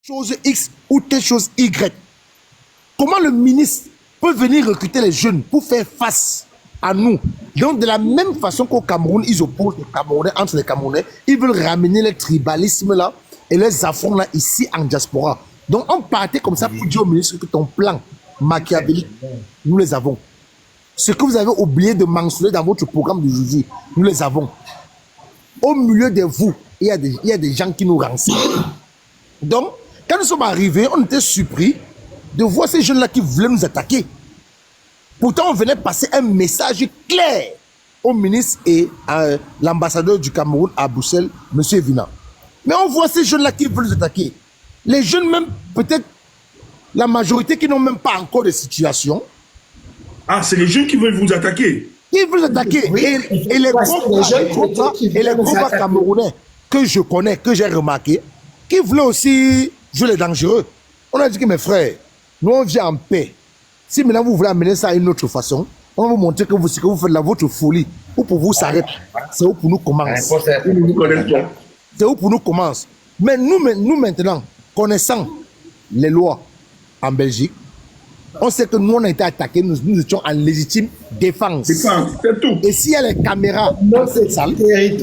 chose X ou telle chose Y. Comment le ministre peut venir recruter les jeunes pour faire face à nous? Donc, de la même façon qu'au Cameroun, ils opposent les Camerounais entre les Camerounais, ils veulent ramener le tribalisme là et les affronts là ici en diaspora. Donc, on partait comme ça pour dire au ministre que ton plan machiavélique, nous les avons. Ce que vous avez oublié de mentionner dans votre programme d'aujourd'hui, nous les avons. Au milieu de vous, il y a des gens qui nous renseignent. Donc, quand nous sommes arrivés, on était surpris de voir ces jeunes-là qui voulaient nous attaquer. Pourtant, on venait passer un message clair au ministre et à l'ambassadeur du Cameroun à Bruxelles, M. Evina. Mais on voit ces jeunes-là qui veulent nous attaquer. Les jeunes, même peut-être la majorité qui n'ont même pas encore de situation. Ah, c'est les jeunes qui veulent vous attaquer. Ils veulent attaquer. Oui. Et les gros Camerounais que je connais, que j'ai remarqué, qui voulaient aussi jouer les dangereux. On a dit que mes frères, nous on vient en paix. Si maintenant vous voulez amener ça à une autre façon, on va vous montrer que ce que vous faites là, votre folie, ou pour vous s'arrête. C'est où pour nous commence. C'est où pour nous commence. Mais nous maintenant, connaissant les lois en Belgique, on sait que nous on a été attaqués, nous étions en légitime défense. C'est tout. Et s'il y a les caméras dans cette salle, les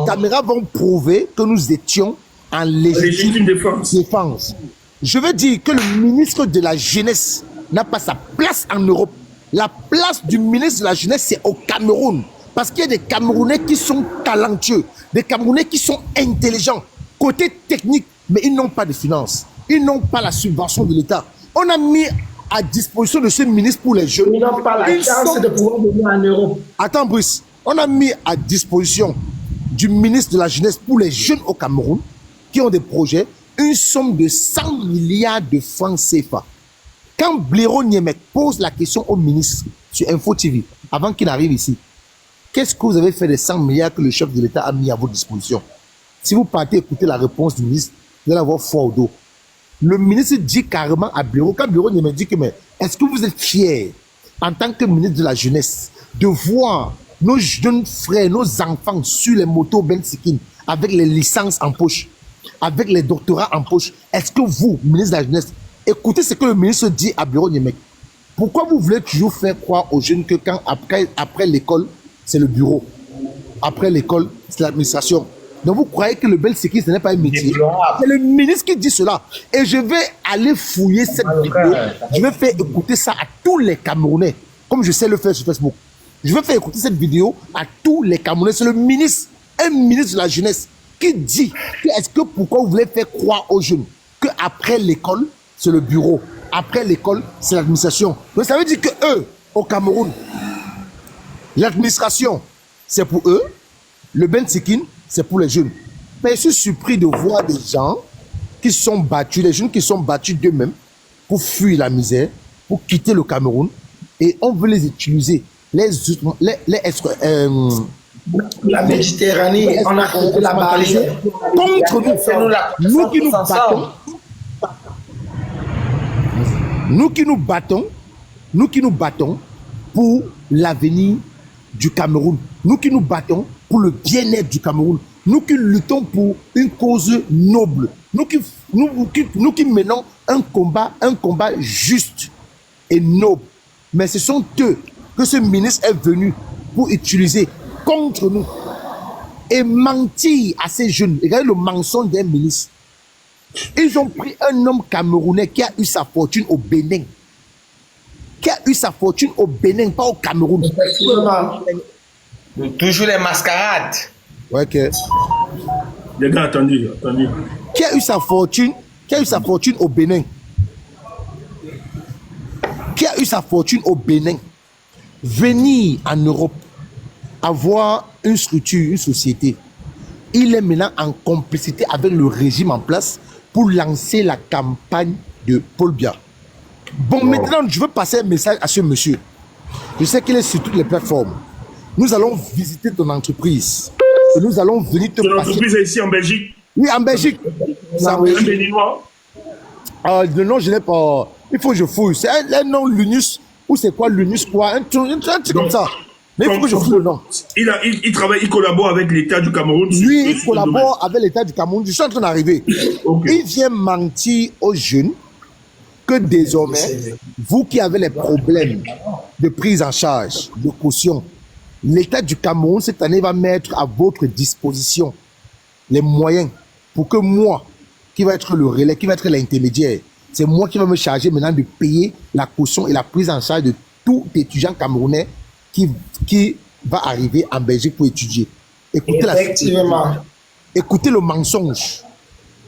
caméras vont prouver que nous étions en légitime défense. Je veux dire que le ministre de la Jeunesse n'a pas sa place en Europe. La place du ministre de la Jeunesse, c'est au Cameroun. Parce qu'il y a des Camerounais qui sont talentueux, des Camerounais qui sont intelligents, côté technique, mais ils n'ont pas de finances. Ils n'ont pas la subvention de l'État. On a mis à disposition de ce ministre pour les jeunes. Ils n'ont pas la chance de pouvoir venir en Europe. Attends, Brice. On a mis à disposition du ministre de la Jeunesse pour les jeunes au Cameroun qui ont des projets une somme de 100 milliards de francs CFA. Quand Blaireau Niemek pose la question au ministre sur Info TV, avant qu'il arrive ici, qu'est-ce que vous avez fait des 100 milliards que le chef de l'État a mis à votre disposition? Si vous partez écouter la réponse du ministre, vous allez avoir froid au dos. Le ministre dit carrément à Blaireau, quand Blaireau Niemek dit que, mais est-ce que vous êtes fiers, en tant que ministre de la Jeunesse, de voir nos jeunes frères, nos enfants sur les motos Ben Sikin, avec les licences en poche, avec les doctorats en poche? Est-ce que vous, ministre de la Jeunesse, écoutez ce que le ministre dit à Blaireau Niemek? Pourquoi vous voulez toujours faire croire aux jeunes que quand après l'école, c'est le bureau, après l'école, c'est l'administration? Donc vous croyez que le bel sécurité, ce n'est pas un métier? C'est le ministre qui dit cela. Et je vais aller fouiller cette vidéo. Je vais faire écouter ça à tous les Camerounais, comme je sais le faire sur Facebook. Je vais faire écouter cette vidéo à tous les Camerounais. C'est le ministre, un ministre de la Jeunesse, qui dit que est-ce que pourquoi vous voulez faire croire aux jeunes qu'après l'école, c'est le bureau, après l'école, c'est l'administration. Donc ça veut dire que eux, au Cameroun, l'administration, c'est pour eux, le Ben Sikin, c'est pour les jeunes. Mais je suis surpris de voir des gens qui sont battus, des jeunes qui sont battus d'eux-mêmes pour fuir la misère, pour quitter le Cameroun, et on veut les utiliser. La Méditerranée, on a créé la barrière contre nous qui nous battons. Nous qui nous battons pour l'avenir du Cameroun. Nous qui nous battons pour le bien-être du Cameroun. Nous qui luttons pour une cause noble. Nous qui menons un combat juste et noble. Mais ce sont eux que ce ministre est venu pour utiliser contre nous et mentir à ces jeunes. Regardez le mensonge d'un ministre. Ils ont pris un homme camerounais qui a eu sa fortune au Bénin. Qui a eu sa fortune au Bénin, pas au Cameroun. Toujours les mascarades. Ouais, ok. Les gars, attendez. Qui a eu sa fortune au Bénin. Qui a eu sa fortune au Bénin. Venir en Europe, avoir une structure, une société. Il est maintenant en complicité avec le régime en place pour lancer la campagne de Paul Biya. Bon, maintenant, je veux passer un message à ce monsieur. Je sais qu'il est sur toutes les plateformes. Nous allons visiter ton entreprise. Et nous allons venir te passer... Ton entreprise est ici en Belgique? Oui, en Belgique. C'est un béninois? Le nom, je n'ai pas... Il faut que je fouille. C'est un nom Lunus. Ou c'est quoi Lunus quoi? Un truc comme ça. Mais il faut que je vous le nom. Il travaille, il collabore avec l'État du Cameroun. Lui, il collabore avec l'État du Cameroun. Je suis en train d'arriver. Okay. Il vient mentir aux jeunes que désormais, vous qui avez les problèmes de prise en charge, de caution, l'État du Cameroun, cette année, va mettre à votre disposition les moyens pour que moi, qui va être le relais, qui va être l'intermédiaire, c'est moi qui va me charger maintenant de payer la caution et la prise en charge de tout étudiant camerounais qui va arriver en Belgique pour étudier. Écoutez écoutez le mensonge.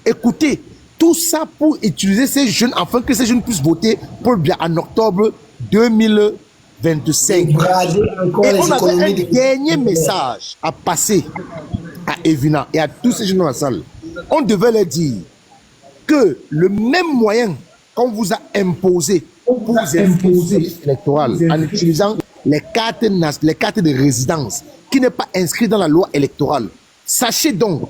Écoutez, tout ça pour utiliser ces jeunes afin que ces jeunes puissent voter pour bien en octobre 2025. Et on avait un dernier message à passer à Evina et à tous ces jeunes dans la salle. On devait leur dire que le même moyen qu'on vous a imposé pour vous imposer électoral en utilisant les cartes de résidence qui n'est pas inscrit dans la loi électorale. Sachez donc,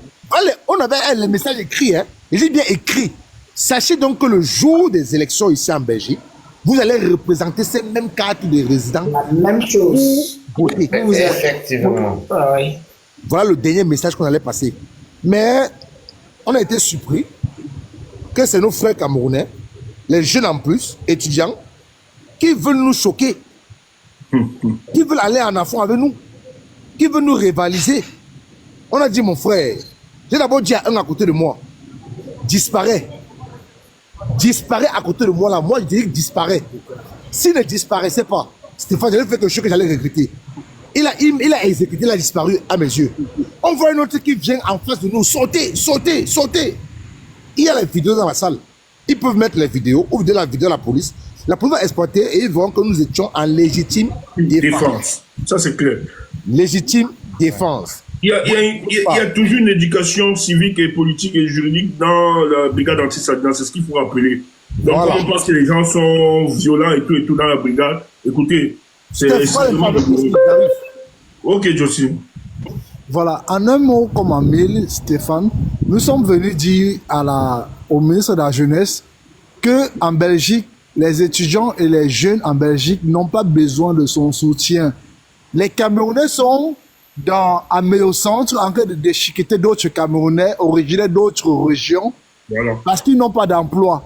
on avait le message écrit, hein, j'ai bien écrit. Sachez donc que le jour des élections ici en Belgique, vous allez représenter ces mêmes cartes de résidence. La même chose. Effectivement. Voilà le dernier message qu'on allait passer. Mais on a été surpris que c'est nos frères camerounais, les jeunes en plus, étudiants, qui veulent nous choquer, qui veulent aller en affront avec nous, qui veulent nous rivaliser. On a dit, mon frère, j'ai d'abord dit à un à côté de moi, disparaît. Disparaît à côté de moi là. Moi, je dis disparaît. S'il ne disparaissait pas, Stéphane, j'allais faire quelque chose que j'allais regretter. Il a exécuté, il a disparu à mes yeux. On voit un autre qui vient en face de nous, sauter, sauter, sauter. Il y a les vidéos dans la salle. Ils peuvent mettre les vidéos, ou la vidéo à la police. La police va exploiter et ils verront que nous étions en légitime défense. Ça, c'est clair. Légitime défense. Il y a toujours une éducation civique et politique et juridique dans la brigade anti-sadisme, c'est ce qu'il faut rappeler. Donc, voilà. Quand on pense que les gens sont violents et tout dans la brigade, écoutez, c'est vraiment... Ok, Josie. Voilà, en un mot comme en mille, Stéphane, nous sommes venus dire au ministre de la Jeunesse qu'en Belgique, les étudiants et les jeunes en Belgique n'ont pas besoin de son soutien. Les Camerounais sont à Méo-Centre en train de déchiqueter d'autres Camerounais originaires d'autres régions parce qu'ils n'ont pas d'emploi.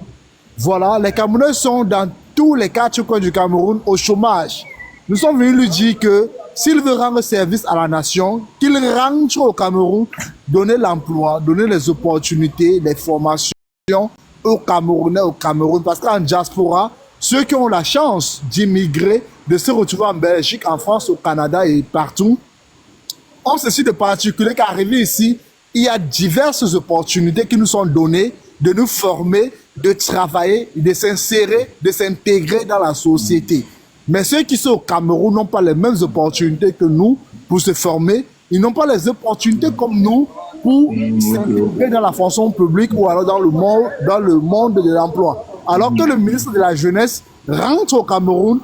Voilà, les Camerounais sont dans tous les 4 coins du Cameroun au chômage. Nous sommes venus lui dire que s'il veut rendre service à la nation, qu'il rentre au Cameroun, donner l'emploi, donner les opportunités, les formations aux Camerounais au Cameroun. Parce qu'en diaspora, ceux qui ont la chance d'immigrer, de se retrouver en Belgique, en France, au Canada et partout, ont ceci de particulier qu'arrivé ici, il y a diverses opportunités qui nous sont données de nous former, de travailler, de s'insérer, de s'intégrer dans la société. Mais ceux qui sont au Cameroun n'ont pas les mêmes opportunités que nous pour se former. Ils n'ont pas les opportunités comme nous pour s'intégrer dans la fonction publique ou alors dans le monde de l'emploi. Alors que le ministre de la Jeunesse rentre au Cameroun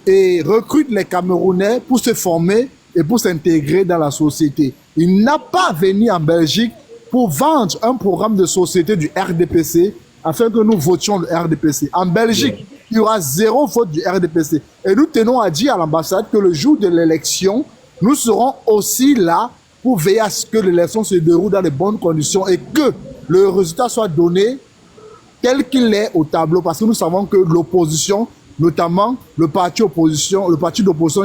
et recrute les Camerounais pour se former et pour s'intégrer dans la société. Il n'a pas venu en Belgique pour vendre un programme de société du RDPC afin que nous votions le RDPC. En Belgique, il y aura 0 vote du RDPC. Et nous tenons à dire à l'ambassade que le jour de l'élection, nous serons aussi là pour veiller à ce que l'élection se déroule dans les bonnes conditions et que le résultat soit donné tel qu'il est au tableau. Parce que nous savons que l'opposition, notamment le parti d'opposition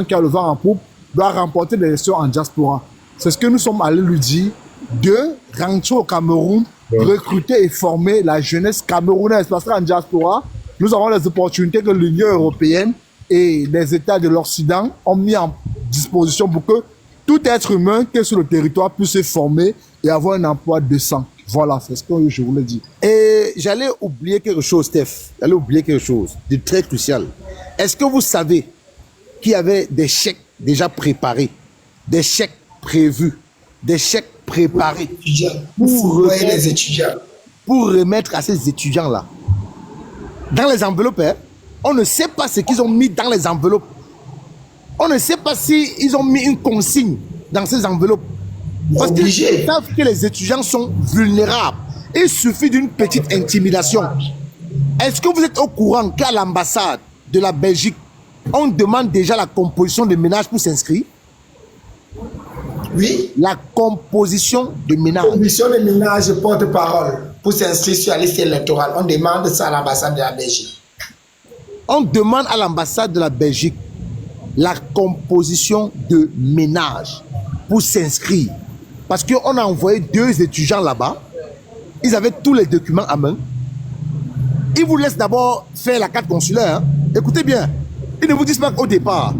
qui a le vent en poupe, doit remporter l'élection en diaspora. C'est ce que nous sommes allés lui dire, de rentrer au Cameroun, recruter et former la jeunesse camerounaise. Parce qu'en diaspora, nous avons les opportunités que l'Union européenne et les États de l'Occident ont mis en disposition pour que tout être humain qui est sur le territoire puisse se former et avoir un emploi décent. Voilà, c'est ce que je voulais dire. Et j'allais oublier quelque chose, Steph. J'allais oublier quelque chose de très crucial. Est-ce que vous savez qu'il y avait des chèques déjà préparés, des chèques prévus, des chèques préparés pour remettre à ces étudiants-là dans les enveloppes, hein? On ne sait pas ce qu'ils ont mis dans les enveloppes. On ne sait pas s'ils ont mis une consigne dans ces enveloppes. Parce qu'ils savent que les étudiants sont vulnérables. Il suffit d'une petite intimidation. Est-ce que vous êtes au courant qu'à l'ambassade de la Belgique, on demande déjà la composition des ménages pour s'inscrire? Oui. La composition de ménage. Commission de ménage porte-parole pour s'inscrire sur la liste électorale. On demande ça à l'ambassade de la Belgique. On demande à l'ambassade de la Belgique la composition de ménage pour s'inscrire. Parce qu'on a envoyé 2 étudiants là-bas. Ils avaient tous les documents à main. Ils vous laissent d'abord faire la carte consulaire. Hein. Écoutez bien. Ils ne vous disent pas qu'au départ.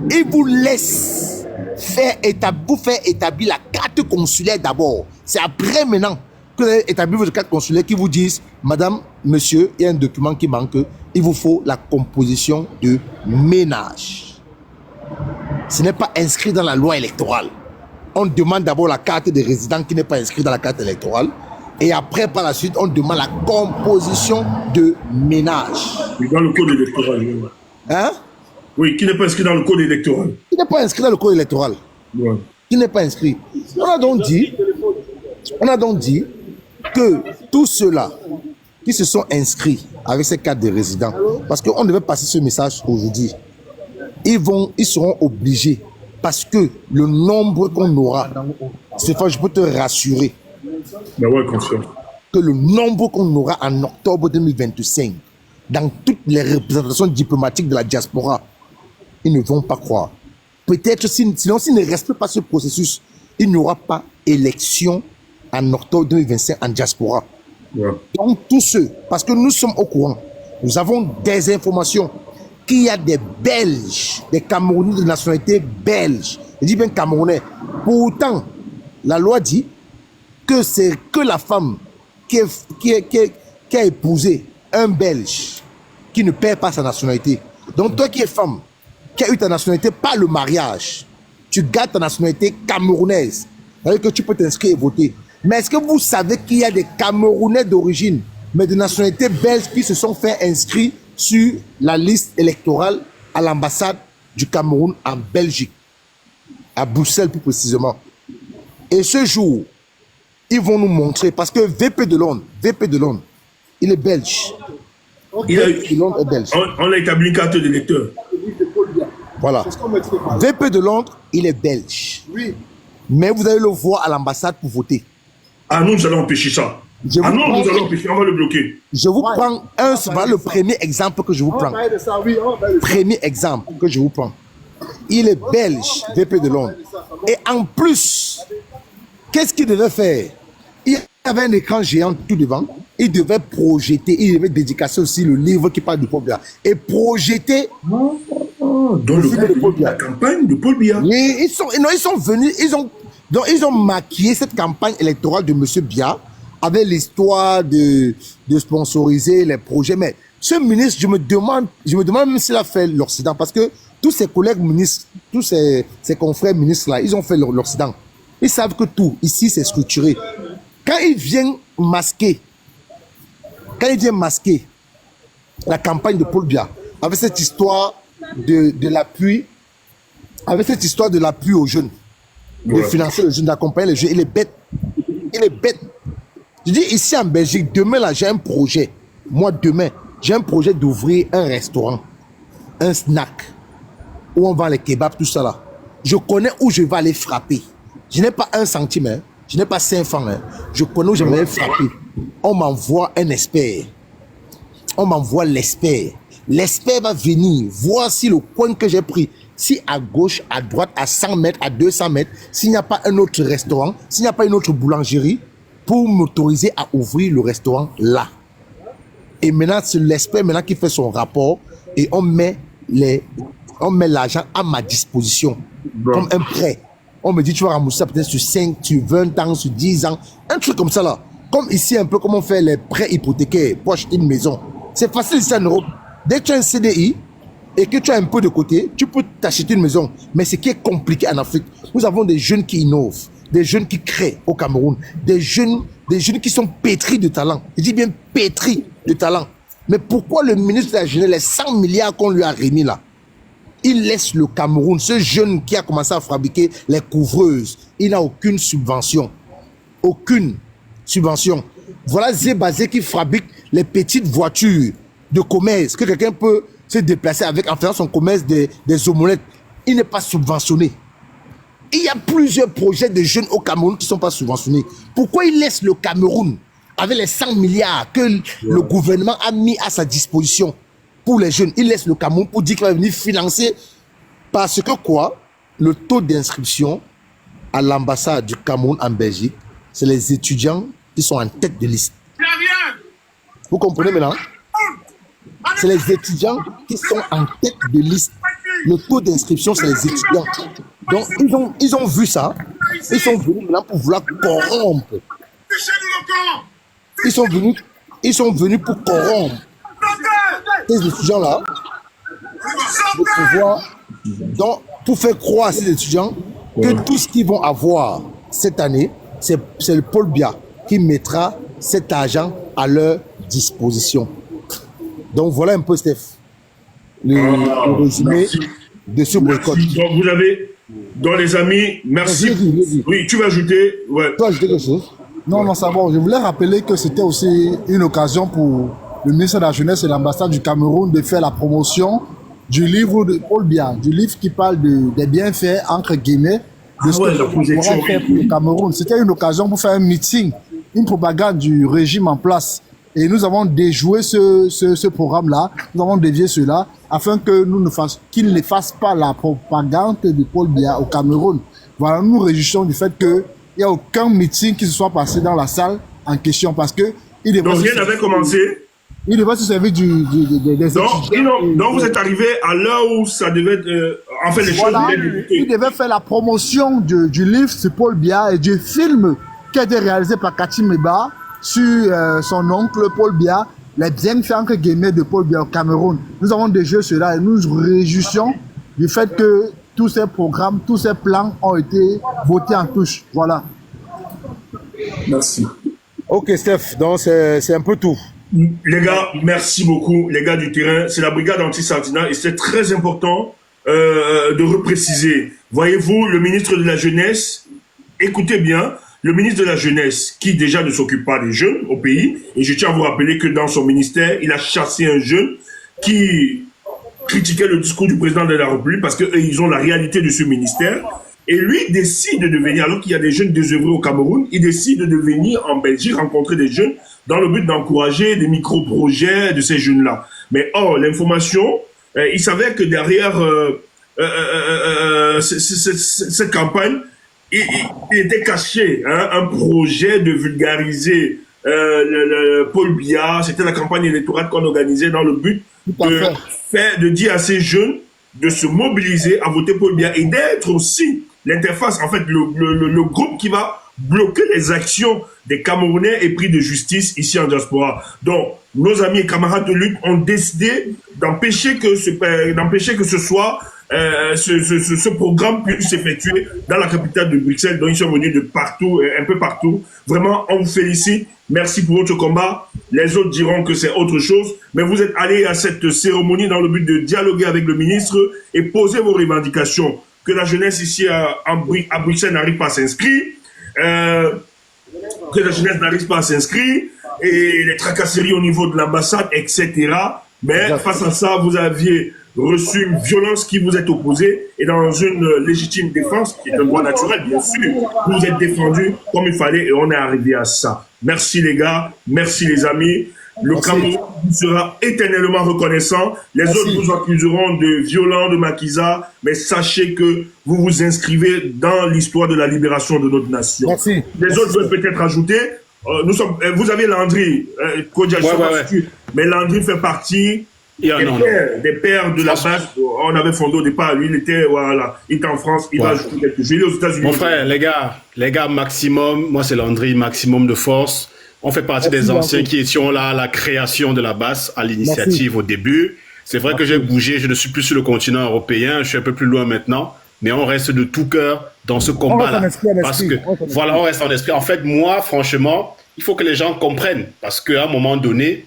Ils vous laissent faire établir la carte consulaire d'abord. C'est après maintenant que vous avez établi votre carte consulaire qui vous disent, madame, monsieur, il y a un document qui manque. Il vous faut la composition de ménage. Ce n'est pas inscrit dans la loi électorale. On demande d'abord la carte de résident qui n'est pas inscrite dans la carte électorale. Et après, par la suite, on demande la composition de ménage. Dans le code électoral. Hein? Oui, qui n'est pas inscrit dans le code électoral. Qui n'est pas inscrit dans le code électoral. Ouais. Qui n'est pas inscrit. On a donc dit que tous ceux-là qui se sont inscrits avec ces cartes de résidents, parce qu'on devait passer ce message aujourd'hui, ils seront obligés, parce que le nombre qu'on aura, Stéphane, je peux te rassurer, Ben ouais, confiance. que le nombre qu'on aura en octobre 2025, dans toutes les représentations diplomatiques de la diaspora, ils ne vont pas croire. Peut-être, sinon, s'ils ne respectent pas ce processus, il n'y aura pas élection en octobre 2025 en diaspora. Ouais. Donc, tous ceux, parce que nous sommes au courant, nous avons des informations qu'il y a des Belges, des Camerounais de nationalité belge. Je dis bien Camerounais. Pourtant, la loi dit que c'est que la femme qui a épousé un Belge qui ne perd pas sa nationalité. Donc, toi qui es femme, qui a eu ta nationalité par le mariage, tu gardes ta nationalité camerounaise. C'est-à-dire que tu peux t'inscrire et voter. Mais est-ce que vous savez qu'il y a des Camerounais d'origine, mais de nationalité belge, qui se sont fait inscrire sur la liste électorale à l'ambassade du Cameroun en Belgique, à Bruxelles plus précisément. Et ce jour, ils vont nous montrer, parce que VP de Londres, il est belge. VP de Londres est belge. On a établi une carte d'électeur. Voilà. VP de Londres, il est belge. Oui. Mais vous allez le voir à l'ambassade pour voter. Ah non, nous allons empêcher ça. Nous allons empêcher, on va le bloquer. Je vous prends le premier exemple que je vous prends. Premier exemple que je vous prends. Il est belge, VP de Londres. Et en plus, qu'est-ce qu'il devait faire? Il y avait un écran géant tout devant. Il devait projeter, il devait dédicacer aussi le livre qui parle de Paul Biya. Et projeter Dans la campagne de Paul Biya. ils sont venus, ils ont maquillé cette campagne électorale de M. Biya avec l'histoire de sponsoriser les projets. Mais ce ministre, je me demande même s'il a fait l'Occident, parce que tous ses collègues ministres, tous ses confrères ministres là, ils ont fait l'Occident. Ils savent que tout ici c'est structuré. Quand ils viennent masquer la campagne de Paul Biya avec cette histoire de l'appui, aux jeunes, de financer les jeunes, d'accompagner les jeunes, il est bête. Je dis ici en Belgique, demain là, j'ai un projet. Moi, demain, j'ai un projet d'ouvrir un restaurant, un snack, où on vend les kebabs, tout ça là. Je connais où je vais aller frapper. Je n'ai pas 1 centime, hein. Je n'ai pas 5 francs. Hein. Je connais où je vais aller frapper. On m'envoie un expert. On m'envoie l'expert. L'expert va venir voir si le coin que j'ai pris, si à gauche, à droite, à 100 mètres, à 200 mètres, s'il n'y a pas un autre restaurant, s'il n'y a pas une autre boulangerie, pour m'autoriser à ouvrir le restaurant là. Et maintenant, c'est l'expert maintenant qui fait son rapport et on met l'argent à ma disposition comme un prêt. On me dit, tu vas rembourser ça peut-être sur 5, sur 20 ans, sur 10 ans, un truc comme ça là. Comme ici, un peu comme on fait les prêts hypothécaires pour acheter une maison. C'est facile ici en Europe. Dès que tu as un CDI et que tu as un peu de côté, tu peux t'acheter une maison. Mais ce qui est compliqué en Afrique, nous avons des jeunes qui innovent, des jeunes qui créent au Cameroun, des jeunes qui sont pétris de talent. Je dis bien pétris de talent. Mais pourquoi le ministre de la Jeunesse, les 100 milliards qu'on lui a remis là, il laisse le Cameroun, ce jeune qui a commencé à fabriquer les couvreuses, il n'a aucune subvention. Aucune subvention. Voilà Zébazé qui fabrique les petites voitures de commerce, que quelqu'un peut se déplacer avec en faisant son commerce des omelettes. Il n'est pas subventionné. Il y a plusieurs projets de jeunes au Cameroun qui ne sont pas subventionnés. Pourquoi ils laissent le Cameroun avec les 100 milliards que le gouvernement a mis à sa disposition pour les jeunes? Il laisse le Cameroun pour dire qu'il va venir financer. Parce que quoi? Le taux d'inscription à l'ambassade du Cameroun en Belgique, c'est les étudiants qui sont en tête de liste. Vous comprenez maintenant? C'est les étudiants qui sont en tête de liste. Le taux d'inscription, c'est les étudiants. Donc, ils ont vu ça. Ils sont venus maintenant pour vouloir corrompre. Ils sont venus pour corrompre ces étudiants-là. Pour pouvoir, donc, pour faire croire à ces étudiants que tout ce qu'ils vont avoir cette année, c'est le Paul Biya qui mettra cet argent à leur disposition. Donc voilà un peu, Steph, le résumé de ce boycott. Donc vous avez, dans les amis, merci. Vas-y. Oui, tu vas ajouter. Ouais. Tu vas ajouter quelque chose? Non, ça va. Je voulais rappeler que c'était aussi une occasion pour le ministre de la Jeunesse et l'ambassade du Cameroun de faire la promotion du livre de Paul Biya, du livre qui parle des bienfaits, entre guillemets, de ce que le pourrait faire pour le Cameroun. C'était une occasion pour faire un meeting, une propagande du régime en place. Et nous avons déjoué ce programme-là, nous avons dévié cela, afin que qu'il ne fasse pas la propagande de Paul Biya au Cameroun. Voilà, nous nous réjouissons du fait qu'il n'y a aucun meeting qui se soit passé dans la salle en question, parce que donc rien n'avait commencé. Il devait se servir des donc vous êtes arrivé à l'heure où ça devait être... en fait, les choses devaient débuter. Il devait faire la promotion du livre sur Paul Biya et du film qui a été réalisé par Kati Meba sur son oncle Paul Biya, les bienfaits entre guillemets de Paul Biya au Cameroun. Nous avons déjà cela et nous nous réjouissons du fait que tous ces programmes, tous ces plans ont été votés en touche. Voilà. Merci. Ok, Steph, donc c'est un peu tout. Les gars, merci beaucoup, les gars du terrain. C'est la brigade anti-Sardina et c'est très important de repréciser. Voyez-vous, le ministre de la Jeunesse, écoutez bien, le ministre de la Jeunesse qui déjà ne s'occupe pas des jeunes au pays, et je tiens à vous rappeler que dans son ministère, il a chassé un jeune qui critiquait le discours du président de la République parce qu'ils ont la réalité de ce ministère. Et lui décide de venir, alors qu'il y a des jeunes désœuvrés au Cameroun, il décide de venir en Belgique rencontrer des jeunes dans le but d'encourager des micro-projets de ces jeunes-là. Mais or, l'information, il savait que derrière cette campagne, il était caché un projet de vulgariser le Paul Biya. C'était la campagne électorale qu'on organisait dans le but de dire à ces jeunes de se mobiliser à voter Paul Biya et d'être aussi l'interface, en fait, le groupe qui va bloquer les actions des Camerounais et pris de justice ici en diaspora. Donc, nos amis et camarades de lutte ont décidé d'empêcher que ce soit ce programme puisse s'effectuer dans la capitale de Bruxelles, dont ils sont venus de partout, un peu partout. Vraiment, on vous félicite. Merci pour votre combat. Les autres diront que c'est autre chose. Mais vous êtes allés à cette cérémonie dans le but de dialoguer avec le ministre et poser vos revendications. Que la jeunesse ici à Bruxelles n'arrive pas à s'inscrire. Que la jeunesse n'arrive pas à s'inscrire. Et les tracasseries au niveau de l'ambassade, etc. Mais face à ça, vous aviez reçu une violence qui vous est opposée et dans une légitime défense, qui est un droit naturel, bien sûr, vous vous êtes défendu comme il fallait et on est arrivé à ça. Merci les gars, merci les amis. Le Cameroun vous sera éternellement reconnaissant. Les autres vous accuseront de violents, de maquisards, mais sachez que vous vous inscrivez dans l'histoire de la libération de notre nation. Merci. Les autres veulent peut-être ajouter, vous avez Landry, mais Landry fait partie des pères de la base. On avait fondé au départ, lui il était en France, il va ajouter quelque chose. Il est aux États-Unis. Mon frère, les gars, maximum, moi c'est Landry, maximum de force. On fait partie des anciens qui étions là à la création de la base, à l'initiative au début. C'est vrai que j'ai bougé, je ne suis plus sur le continent européen, je suis un peu plus loin maintenant, mais on reste de tout cœur dans ce combat-là. Parce que, voilà, on reste en esprit. En fait, moi, franchement, il faut que les gens comprennent, parce qu'à un moment donné,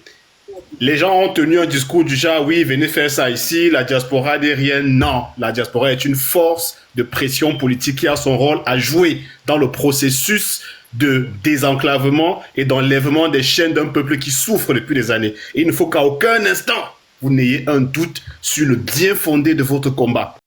les gens ont tenu un discours du genre, oui, venez faire ça ici, la diaspora n'est rien. Non, la diaspora est une force de pression politique qui a son rôle à jouer dans le processus de désenclavement et d'enlèvement des chaînes d'un peuple qui souffre depuis des années. Et il ne faut qu'à aucun instant, vous n'ayez un doute sur le bien fondé de votre combat.